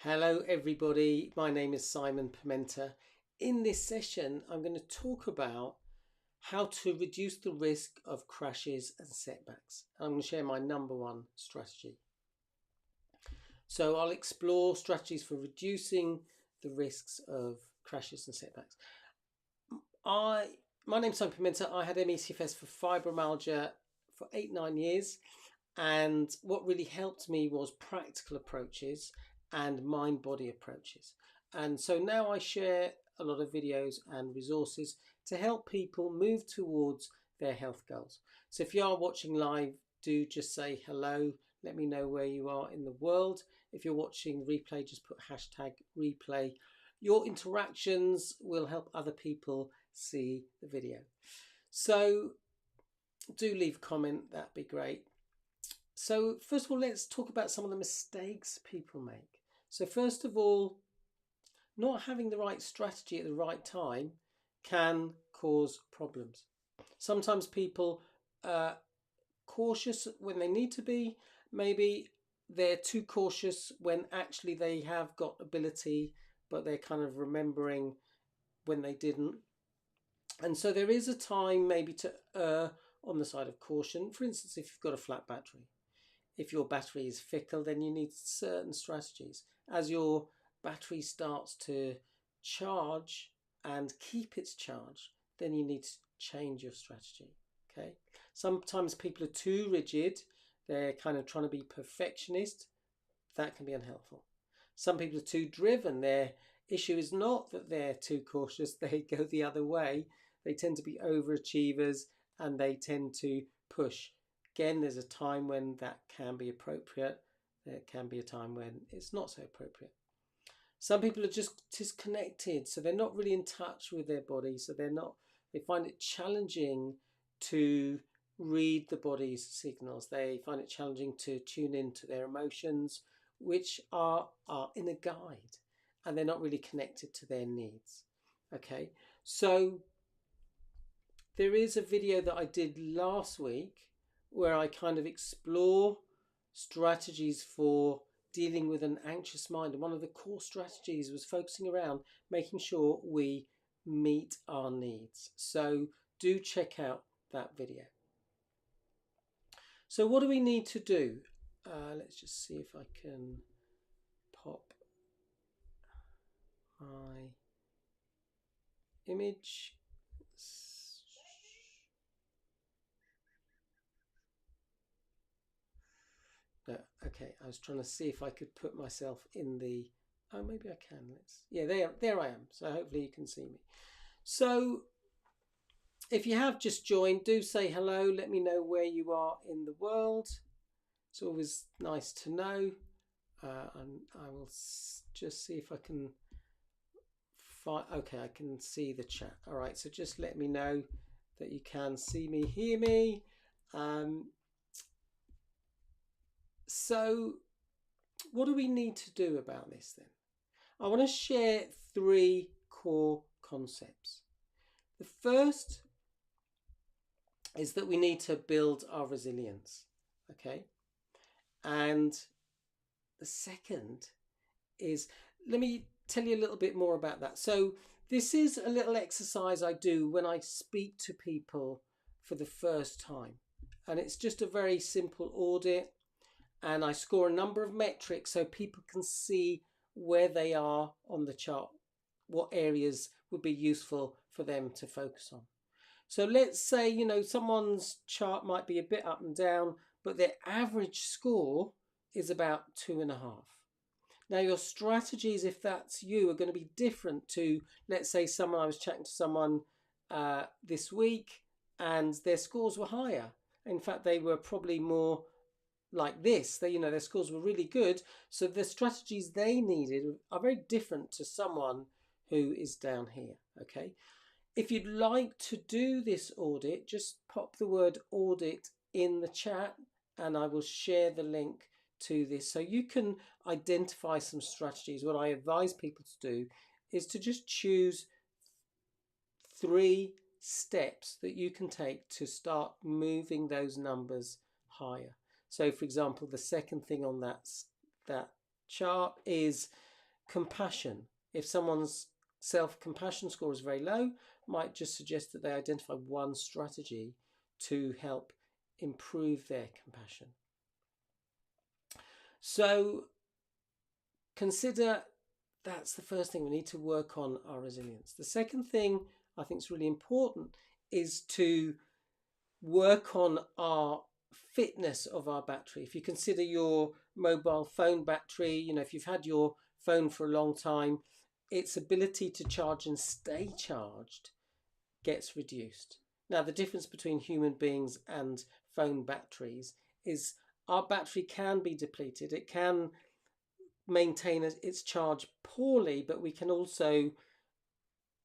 Hello everybody, my name is Simon Pimenta. In this session I'm going to talk about how to reduce the risk of crashes and setbacks. I'm going to share my number one strategy. So I'll explore strategies for reducing the risks of crashes and setbacks. My name's Simon Pimenta. I had CFS for fibromyalgia for 8-9 years, and what really helped me was practical approaches and mind-body approaches. And so now I share a lot of videos and resources to help people move towards their health goals. So if you are watching live, do just say hello. Let me know where you are in the world. If you're watching the replay, just put #replay. Your interactions will help other people see the video. So do leave a comment, that'd be great. So first of all, let's talk about some of the mistakes people make. So first of all, not having the right strategy at the right time can cause problems. Sometimes people are cautious when they need to be. Maybe they're too cautious when actually they have got ability, but they're kind of remembering when they didn't. And so there is a time maybe to err on the side of caution. For instance, if you've got a flat battery. If your battery is fickle, then you need certain strategies. As your battery starts to charge and keep its charge, then you need to change your strategy. Okay. Sometimes people are too rigid. They're kind of trying to be perfectionist. That can be unhelpful. Some people are too driven. Their issue is not that they're too cautious. They go the other way. They tend to be overachievers and they tend to push. Again, there's a time when that can be appropriate. There can be a time when it's not so appropriate. Some people are just disconnected, so they're not really in touch with their body. So they find it challenging to read the body's signals. They find it challenging to tune into their emotions, which are in a guide, and they're not really connected to their needs. Okay, so there is a video that I did last week where I kind of explore strategies for dealing with an anxious mind. And one of the core strategies was focusing around making sure we meet our needs. So do check out that video. So what do we need to do? Let's just see if I can pop my image. No, okay, I was trying to see if I could put myself in the, oh, maybe I can. Yeah, there I am. So hopefully you can see me. So if you have just joined, do say hello. Let me know where you are in the world. It's always nice to know. And I will just see if I can find, okay, I can see the chat. All right, so just let me know that you can see me, hear me. So what do we need to do about this then? I want to share 3 core concepts. The first is that we need to build our resilience, okay? And the second is, let me tell you a little bit more about that. So this is a little exercise I do when I speak to people for the first time. And it's just a very simple audit. And I score a number of metrics so people can see where they are on the chart, what areas would be useful for them to focus on. So let's say, someone's chart might be a bit up and down, but their average score is about 2.5. Now your strategies, if that's you, are going to be different to, let's say I was chatting to someone this week and their scores were higher. In fact, they were probably more like this. Their scores were really good. So the strategies they needed are very different to someone who is down here. Okay. If you'd like to do this audit, just pop the word audit in the chat and I will share the link to this so you can identify some strategies. What I advise people to do is to just choose 3 steps that you can take to start moving those numbers higher. So for example, the second thing on that chart is compassion. If someone's self-compassion score is very low, might just suggest that they identify one strategy to help improve their compassion. So consider that's the first thing. We need to work on our resilience. The second thing I think is really important is to work on our fitness of our battery. If you consider your mobile phone battery, if you've had your phone for a long time, its ability to charge and stay charged gets reduced. Now, the difference between human beings and phone batteries is our battery can be depleted. It can maintain its charge poorly, but we can also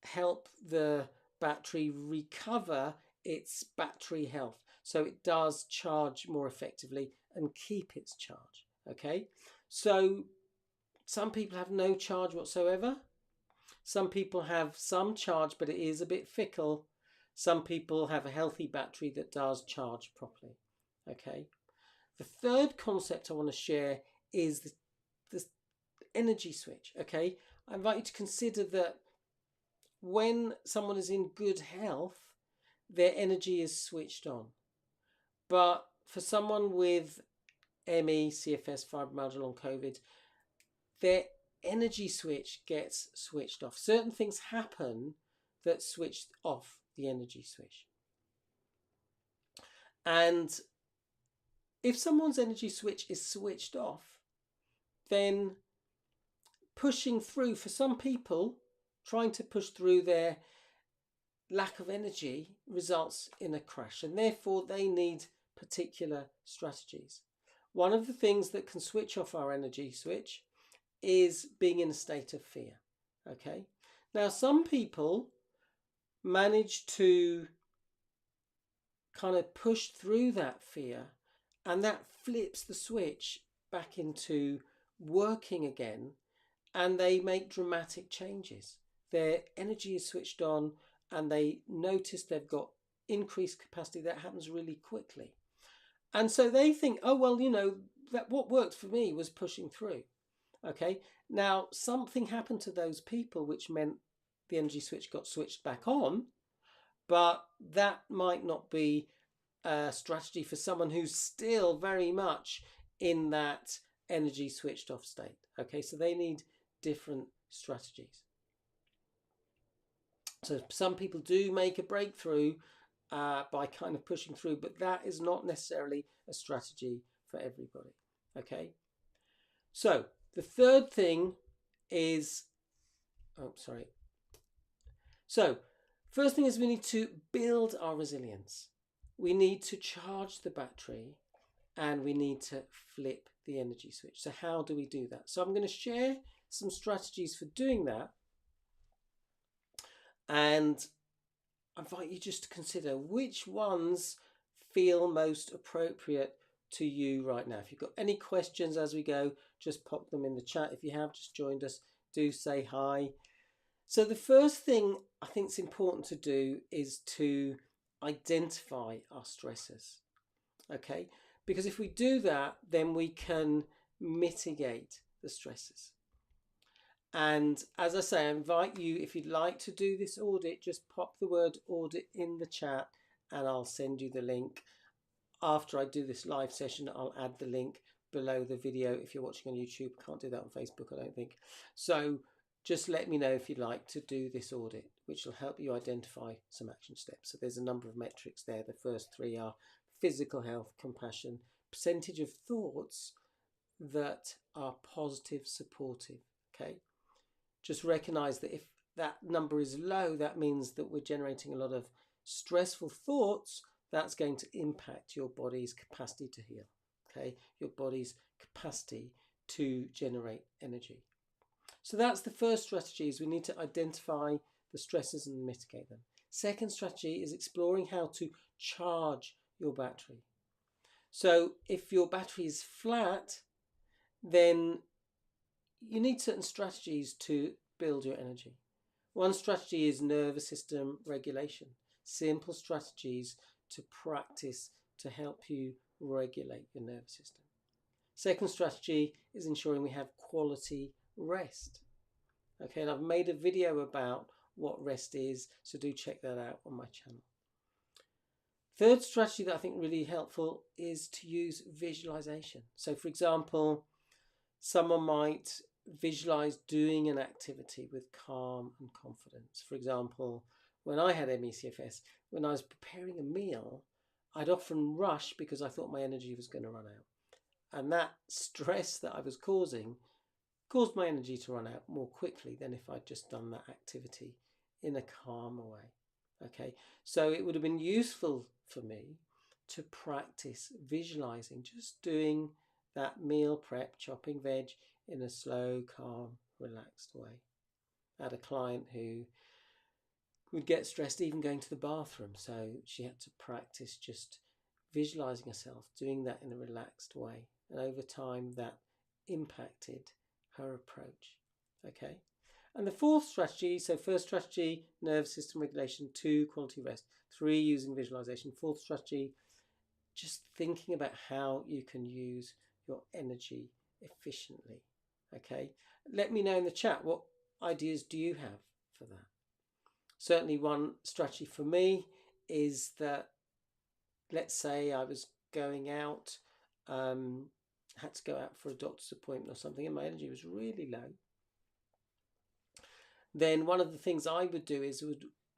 help the battery recover its battery health, so it does charge more effectively and keep its charge. Okay, so some people have no charge whatsoever. Some people have some charge, but it is a bit fickle. Some people have a healthy battery that does charge properly. Okay, the third concept I want to share is the energy switch. Okay, I invite you to consider that when someone is in good health, their energy is switched on. But for someone with ME, CFS, fibromyalgia, long COVID, their energy switch gets switched off. Certain things happen that switch off the energy switch. And if someone's energy switch is switched off, then pushing through, for some people, trying to push through their lack of energy results in a crash, and therefore they need particular strategies. One of the things that can switch off our energy switch is being in a state of fear. Okay, now some people manage to kind of push through that fear, and that flips the switch back into working again, and they make dramatic changes. Their energy is switched on and they notice they've got increased capacity. That happens really quickly. And so they think, oh, well, that what worked for me was pushing through. Okay, now something happened to those people which meant the energy switch got switched back on, but that might not be a strategy for someone who's still very much in that energy switched off state. Okay, so they need different strategies. So some people do make a breakthrough by kind of pushing through, but that is not necessarily a strategy for everybody. Okay, so the third thing is, So first thing is we need to build our resilience. We need to charge the battery and we need to flip the energy switch. So how do we do that? So I'm going to share some strategies for doing that. And I invite you just to consider which ones feel most appropriate to you right now. If you've got any questions as we go, just pop them in the chat. If you have just joined us, do say hi. So the first thing I think is important to do is to identify our stressors. Okay, because if we do that, then we can mitigate the stresses. And as I say, I invite you, if you'd like to do this audit, just pop the word audit in the chat and I'll send you the link. After I do this live session, I'll add the link below the video. If you're watching on YouTube, can't do that on Facebook, I don't think. So just let me know if you'd like to do this audit, which will help you identify some action steps. So there's a number of metrics there. The first three are physical health, compassion, percentage of thoughts that are positive, supportive. Okay, just recognize that if that number is low, that means that we're generating a lot of stressful thoughts. That's going to impact your body's capacity to heal. Okay, your body's capacity to generate energy. So that's the first strategy, is we need to identify the stresses and mitigate them. Second strategy is exploring how to charge your battery. So if your battery is flat, then you need certain strategies to build your energy. One strategy is nervous system regulation. Simple strategies to practice to help you regulate your nervous system. Second strategy is ensuring we have quality rest. Okay, and I've made a video about what rest is, so do check that out on my channel. Third strategy that I think really helpful is to use visualization. So for example, someone might visualize doing an activity with calm and confidence. For example, when I had ME/CFS, when I was preparing a meal, I'd often rush because I thought my energy was going to run out. And that stress that I was causing caused my energy to run out more quickly than if I'd just done that activity in a calmer way. Okay, so it would have been useful for me to practice visualizing, just doing that meal prep, chopping veg in a slow, calm, relaxed way. I had a client who would get stressed even going to the bathroom, so she had to practice just visualizing herself doing that in a relaxed way, and over time that impacted her approach. Okay, and the fourth strategy, so first strategy, nervous system regulation; 2, quality rest; 3, using visualization; fourth strategy, just thinking about how you can use your energy efficiently. Okay, let me know in the chat, what ideas do you have for that? Certainly one strategy for me is that, let's say I was going out, had to go out for a doctor's appointment or something, and my energy was really low. Then one of the things I would do is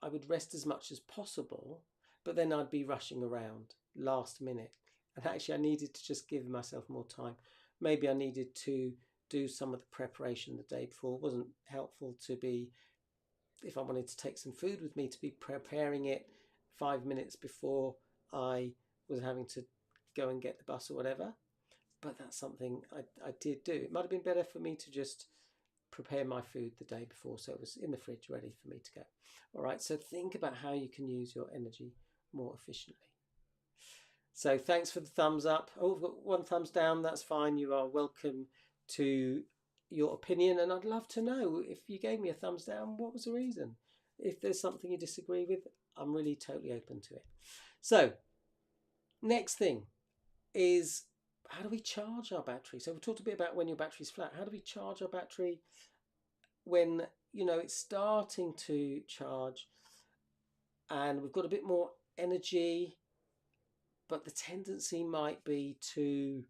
I would rest as much as possible, but then I'd be rushing around last minute. And actually I needed to just give myself more time. Maybe I needed to do some of the preparation the day before. It wasn't helpful to be, if I wanted to take some food with me, to be preparing it 5 minutes before I was having to go and get the bus or whatever. But that's something I did do. It might have been better for me to just prepare my food the day before, so it was in the fridge ready for me to go. All right, so think about how you can use your energy more efficiently. So thanks for the thumbs up. Oh, we've got 1 thumbs down. That's fine. You are welcome to your opinion, and I'd love to know, if you gave me a thumbs down, what was the reason? If there's something you disagree with, I'm really totally open to it. So next thing is, how do we charge our battery? So we talked a bit about when your battery's flat. How do we charge our battery when, you know, it's starting to charge and we've got a bit more energy, but the tendency might be to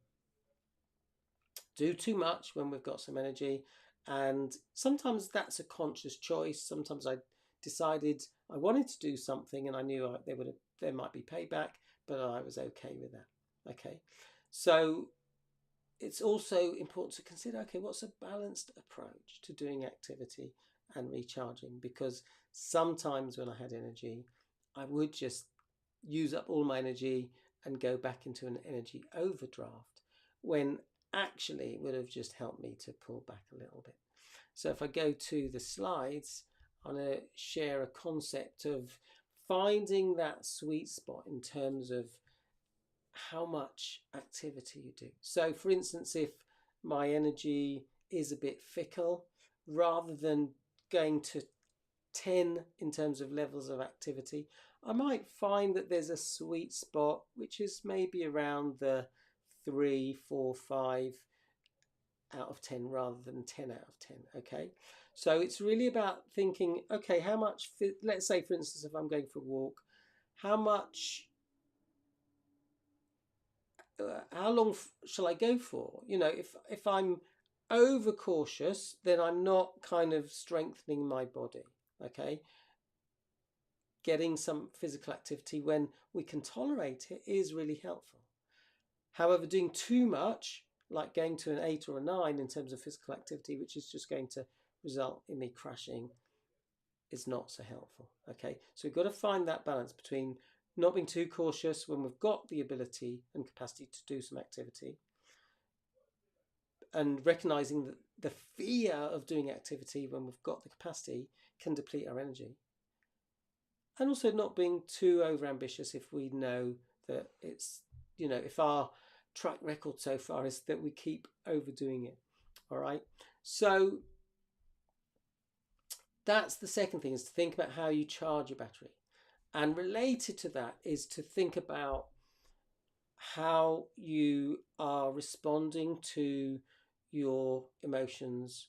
do too much when we've got some energy? And sometimes that's a conscious choice. Sometimes I decided I wanted to do something and I knew there might be payback, but I was okay with that. Okay, so it's also important to consider, okay, what's a balanced approach to doing activity and recharging? Because sometimes when I had energy, I would just use up all my energy and go back into an energy overdraft, when actually it would have just helped me to pull back a little bit. So if I go to the slides, I'm going to share a concept of finding that sweet spot in terms of how much activity you do. So for instance, if my energy is a bit fickle, rather than going to 10 in terms of levels of activity, I might find that there's a sweet spot which is maybe around the 3, 4, 5 out of 10 rather than 10 out of 10. Okay, so it's really about thinking, okay, how much, let's say for instance, if I'm going for a walk, how long shall I go for? You know, if I'm over cautious, then I'm not kind of strengthening my body. Okay, getting some physical activity when we can tolerate it is really helpful. However, doing too much, like going to an 8 or a 9 in terms of physical activity, which is just going to result in me crashing, is not so helpful. Okay, so we've got to find that balance between not being too cautious when we've got the ability and capacity to do some activity, and recognizing that the fear of doing activity when we've got the capacity can deplete our energy, and also not being too over ambitious if we know that it's, you know, if our track record so far is that we keep overdoing it. All right, so that's the second thing, is to think about how you charge your battery. And related to that is to think about how you are responding to your emotions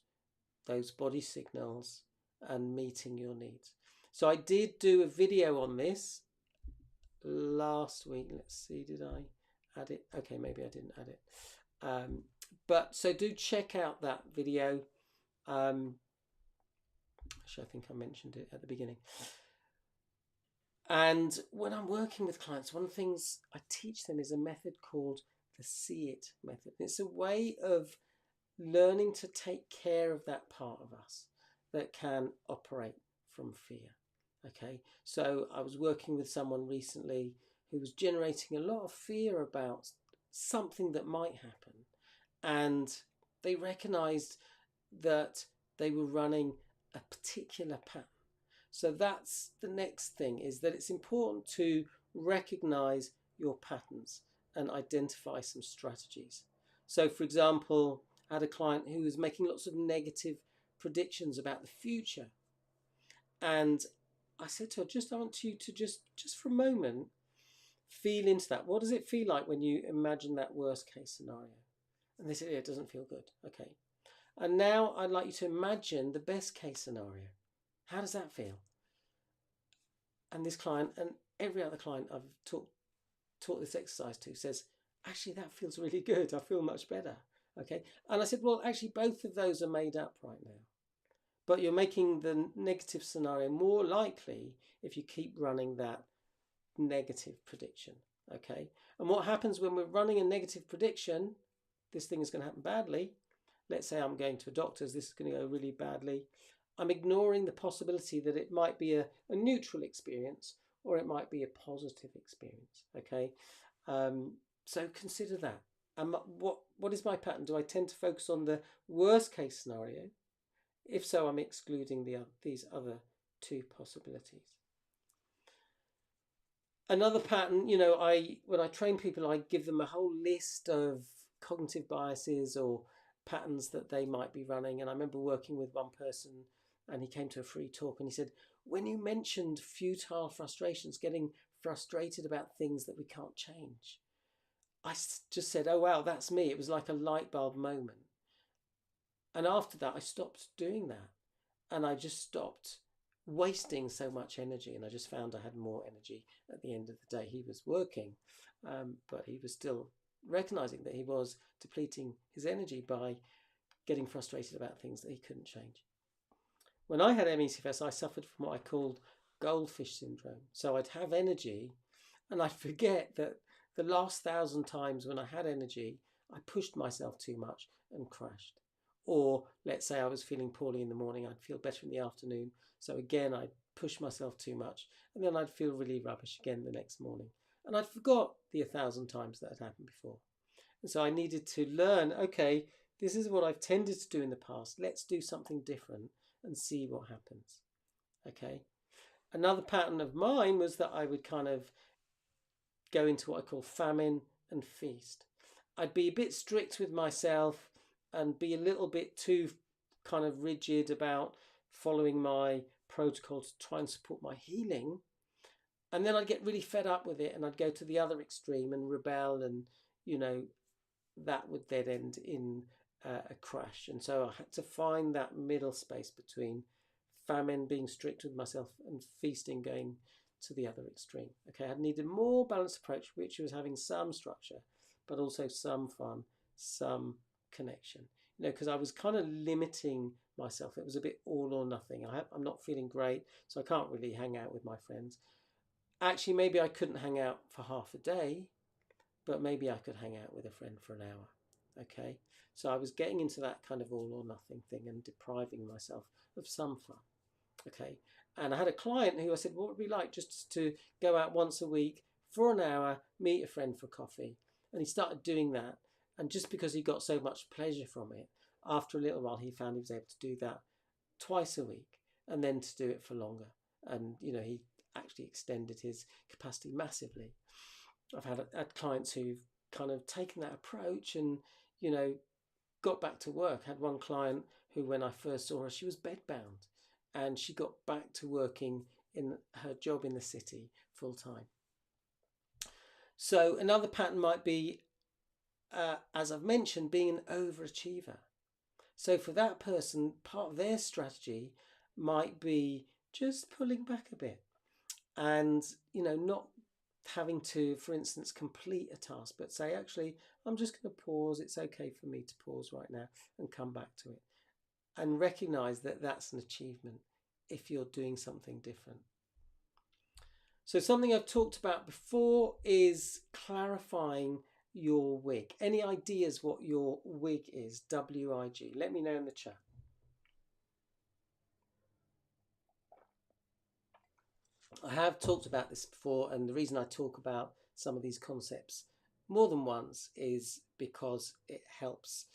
those body signals and meeting your needs. So I did do a video on this last week. Let's see, did I add it? Okay, maybe I didn't add it. But so do check out that video. Actually, I think I mentioned it at the beginning. And when I'm working with clients, one of the things I teach them is a method called the See It method. It's a way of learning to take care of that part of us that can operate from fear. Okay, so I was working with someone recently who was generating a lot of fear about something that might happen, and they recognized that they were running a particular pattern. So that's the next thing, is that it's important to recognize your patterns and identify some strategies. So for example, I had a client who was making lots of negative predictions about the future, and I said to her, I want you to just for a moment feel into that. What does it feel like when you imagine that worst case scenario? And they said, yeah, it doesn't feel good. Okay. And now I'd like you to imagine the best case scenario. How does that feel? And this client and every other client I've taught this exercise to says, actually, that feels really good. I feel much better. Okay. And I said, well, actually, both of those are made up right now. But you're making the negative scenario more likely if you keep running that negative prediction. Okay. And what happens when we're running a negative prediction, this thing is going to happen badly. Let's say I'm going to a doctor's, this is going to go really badly. I'm ignoring the possibility that it might be a neutral experience or it might be a positive experience. Okay. So consider that. What is my pattern? Do I tend to focus on the worst case scenario? If so, I'm excluding these other two possibilities. Another pattern, when I train people, I give them a whole list of cognitive biases or patterns that they might be running. And I remember working with one person, and he came to a free talk and he said, when you mentioned futile frustrations, getting frustrated about things that we can't change, I just said, oh, wow, that's me. It was like a light bulb moment. And after that, I stopped doing that. And I just stopped wasting so much energy. And I just found I had more energy at the end of the day. He was working, but he was still recognizing that he was depleting his energy by getting frustrated about things that he couldn't change. When I had ME/CFS, I suffered from what I called goldfish syndrome. So I'd have energy and I'd forget that the last 1,000 times when I had energy, I pushed myself too much and crashed. Or let's say I was feeling poorly in the morning, I'd feel better in the afternoon. So again, I'd push myself too much and then I'd feel really rubbish again the next morning. And I'd forgot the 1,000 times that had happened before. And so I needed to learn, okay, this is what I've tended to do in the past. Let's do something different and see what happens. Okay. Another pattern of mine was that I would kind of go into what I call famine and feast. I'd be a bit strict with myself and be a little bit too kind of rigid about following my protocol to try and support my healing. And then I'd get really fed up with it and I'd go to the other extreme and rebel, and, that would then end in a crash. And so I had to find that middle space between famine, being strict with myself, and feasting, going to the other extreme. Okay, I needed a more balanced approach, which was having some structure, but also some fun, some connection. Because I was kind of limiting myself. It was a bit all or nothing. I'm not feeling great, so I can't really hang out with my friends. Actually, maybe I couldn't hang out for half a day, but maybe I could hang out with a friend for an hour. Okay, so I was getting into that kind of all or nothing thing and depriving myself of some fun. Okay, and I had a client who I said, what would it be like just to go out once a week for an hour, meet a friend for coffee? And he started doing that. And just because he got so much pleasure from it, after a little while, he found he was able to do that twice a week and then to do it for longer. And, he actually extended his capacity massively. I've had clients who've kind of taken that approach and, got back to work. I had one client who, when I first saw her, she was bedbound, and she got back to working in her job in the city full time. So another pattern might be, as I've mentioned, being an overachiever. So for that person, part of their strategy might be just pulling back a bit and, not having to, for instance, complete a task, but say, actually, I'm just going to pause. It's okay for me to pause right now and come back to it, and recognize that that's an achievement if you're doing something different. So something I've talked about before is clarifying your wig. Any ideas what your wig is? WIG. Let me know in the chat. I have talked about this before, and the reason I talk about some of these concepts more than once is because it helps.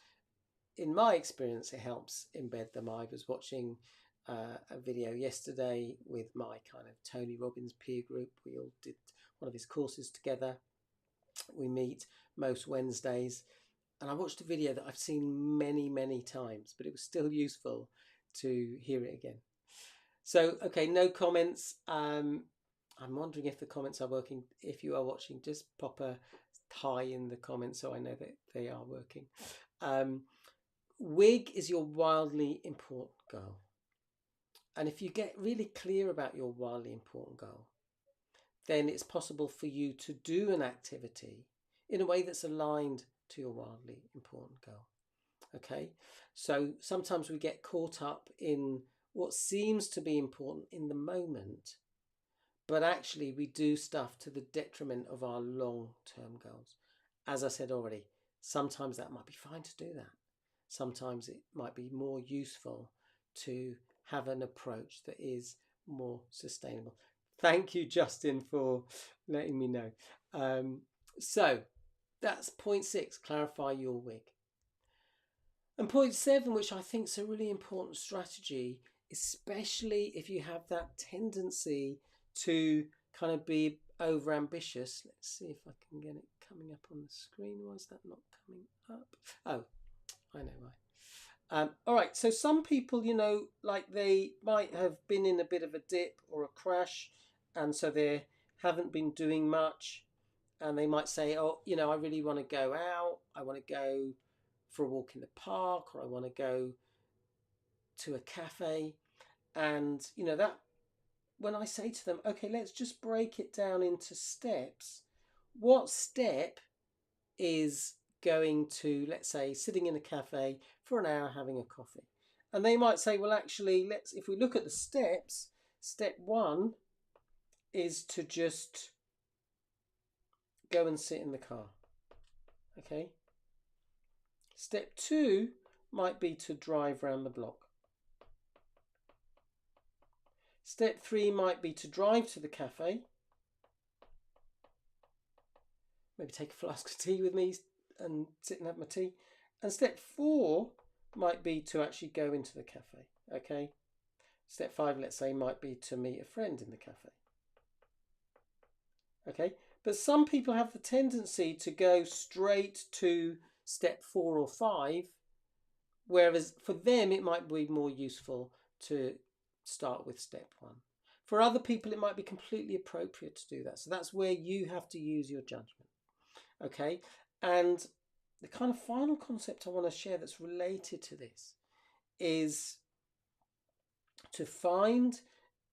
In my experience, it helps embed them. I was watching a video yesterday with my kind of Tony Robbins peer group. We all did one of his courses together. We meet most Wednesdays, and I watched a video that I've seen many, many times, but it was still useful to hear it again. So, okay, no comments. I'm wondering if the comments are working. If you are watching, just pop a hi in the comments so I know that they are working. WIG is your wildly important goal. And if you get really clear about your wildly important goal, then it's possible for you to do an activity in a way that's aligned to your wildly important goal. Okay, so sometimes we get caught up in what seems to be important in the moment, but actually we do stuff to the detriment of our long-term goals. As I said already, sometimes that might be fine to do that. Sometimes it might be more useful to have an approach that is more sustainable. Thank you, Justin, for letting me know. So that's point 6, clarify your wig. And point 7, which I think is a really important strategy, especially if you have that tendency to kind of be over ambitious. Let's see if I can get it coming up on the screen. Why is that not coming up? Oh, I know why. All right, so some people, like they might have been in a bit of a dip or a crash, and so they haven't been doing much, and they might say, oh, I really want to go out, I want to go for a walk in the park, or I want to go to a cafe. And that, when I say to them, okay, let's just break it down into steps, what step is going to, let's say, sitting in a cafe for an hour having a coffee? And they might say, well, actually, if we look at the steps, step 1 is to just go and sit in the car. Okay. Step 2 might be to drive around the block. Step 3 might be to drive to the cafe. Maybe take a flask of tea with me and sit and have my tea. And step 4 might be to actually go into the cafe. Okay. Step 5, let's say, might be to meet a friend in the cafe. Okay. But some people have the tendency to go straight to step 4 or 5, whereas for them it might be more useful to start with step 1. For other people it might be completely appropriate to do that. So that's where you have to use your judgment. Okay, and the kind of final concept I want to share that's related to this is to find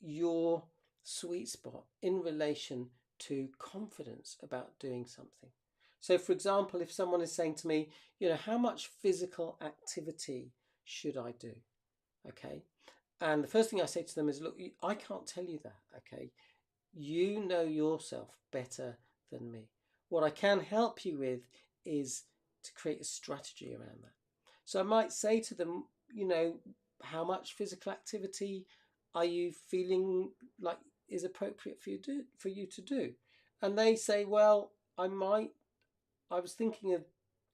your sweet spot in relation to confidence about doing something. So for example, if someone is saying to me, how much physical activity should I do? Okay. And the first thing I say to them is, look, I can't tell you that. Okay. You know yourself better than me. What I can help you with is to create a strategy around that. So I might say to them, how much physical activity are you feeling like is appropriate for you to do? And they say, well, I was thinking of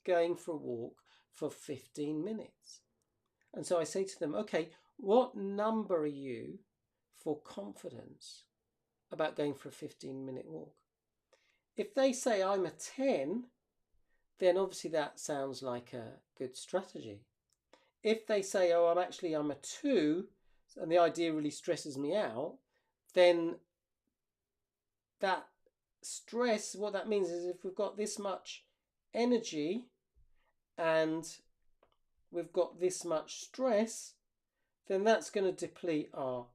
going for a walk for 15 minutes. And so I say to them, okay, what number are you for confidence about going for a 15-minute walk? If they say I'm a 10, then obviously that sounds like a good strategy. If they say, oh, I'm a 2, and the idea really stresses me out, then that stress, what that means is if we've got this much energy and we've got this much stress, then that's going to deplete our,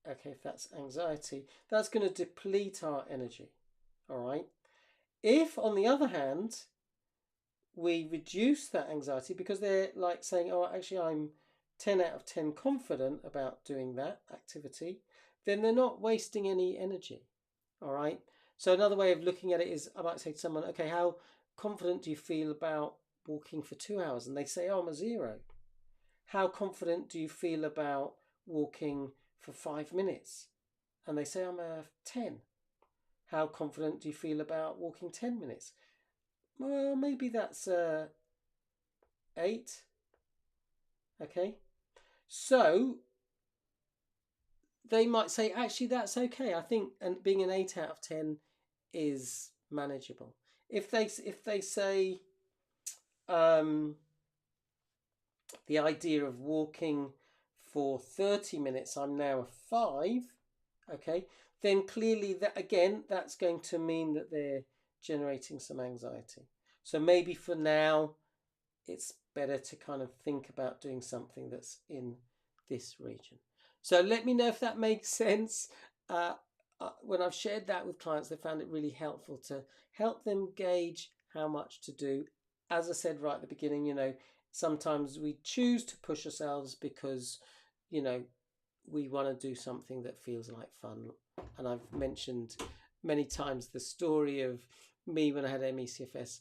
okay, if that's anxiety, that's going to deplete our energy. All right. If, on the other hand, we reduce that anxiety, because they're like saying, oh, actually, I'm 10 out of 10 confident about doing that activity, then they're not wasting any energy. All right. So another way of looking at it is, I might say to someone, okay, how confident do you feel about walking for 2 hours? And they say, oh, I'm a 0. How confident do you feel about walking for 5 minutes? And they say, I'm a 10. How confident do you feel about walking 10 minutes? Well, maybe that's 8. Okay. So they might say, actually, that's okay. I think, and being an 8 out of 10 is manageable. If they say the idea of walking for 30 minutes, I'm now a 5, okay, then clearly that, again, that's going to mean that they're generating some anxiety. So maybe for now, it's better to kind of think about doing something that's in this region. So let me know if that makes sense. When I've shared that with clients, they found it really helpful to help them gauge how much to do. As I said right at the beginning, you know, sometimes we choose to push ourselves because, you know, we want to do something that feels like fun. And I've mentioned many times the story of me when I had ME/CFS,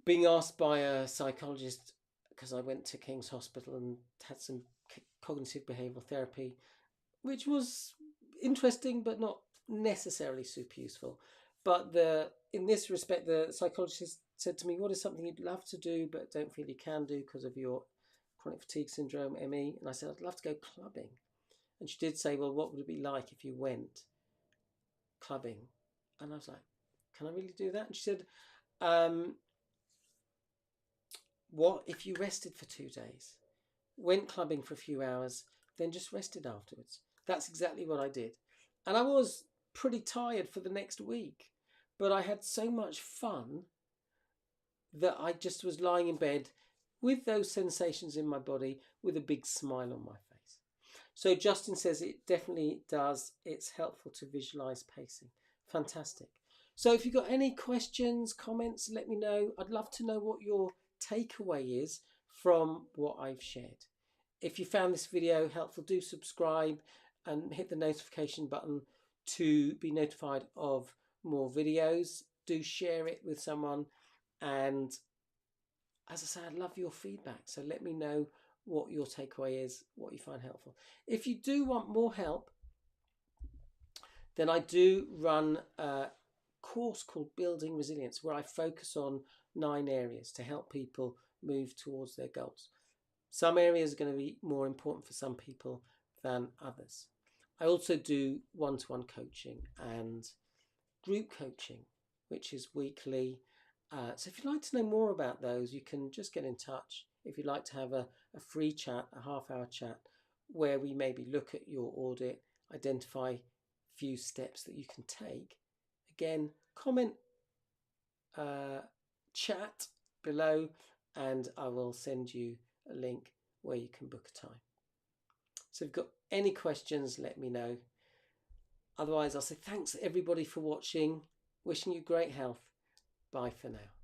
being asked by a psychologist, because I went to King's Hospital and had some cognitive behavioural therapy, which was interesting but not necessarily super useful. But in this respect, the psychologist said to me, what is something you'd love to do but don't feel you can do because of your chronic fatigue syndrome, ME? And I said, I'd love to go clubbing. And she did say, well, what would it be like if you went clubbing? And I was like, can I really do that? And she said, what if you rested for 2 days, went clubbing for a few hours, then just rested afterwards? That's exactly what I did. And I was pretty tired for the next week, but I had so much fun that I just was lying in bed with those sensations in my body with a big smile on my face. So Justin says it definitely does. It's helpful to visualize pacing. Fantastic. So if you've got any questions, comments, let me know. I'd love to know what your takeaway is from what I've shared. If you found this video helpful, do subscribe and hit the notification button to be notified of more videos. Do share it with someone. And as I say, I'd love your feedback. So let me know what your takeaway is, what you find helpful. If you do want more help, then I do run a course called Building Resilience, where I focus on 9 areas to help people move towards their goals. Some areas are going to be more important for some people than others. I also do one-to-one coaching and group coaching, which is weekly. So if you'd like to know more about those, you can just get in touch. If you'd like to have a free chat, a half-hour chat, where we maybe look at your audit, identify a few steps that you can take. Again, comment, chat below, and I will send you a link where you can book a time. So if you've got any questions, let me know. Otherwise, I'll say thanks everybody for watching. Wishing you great health. Bye for now.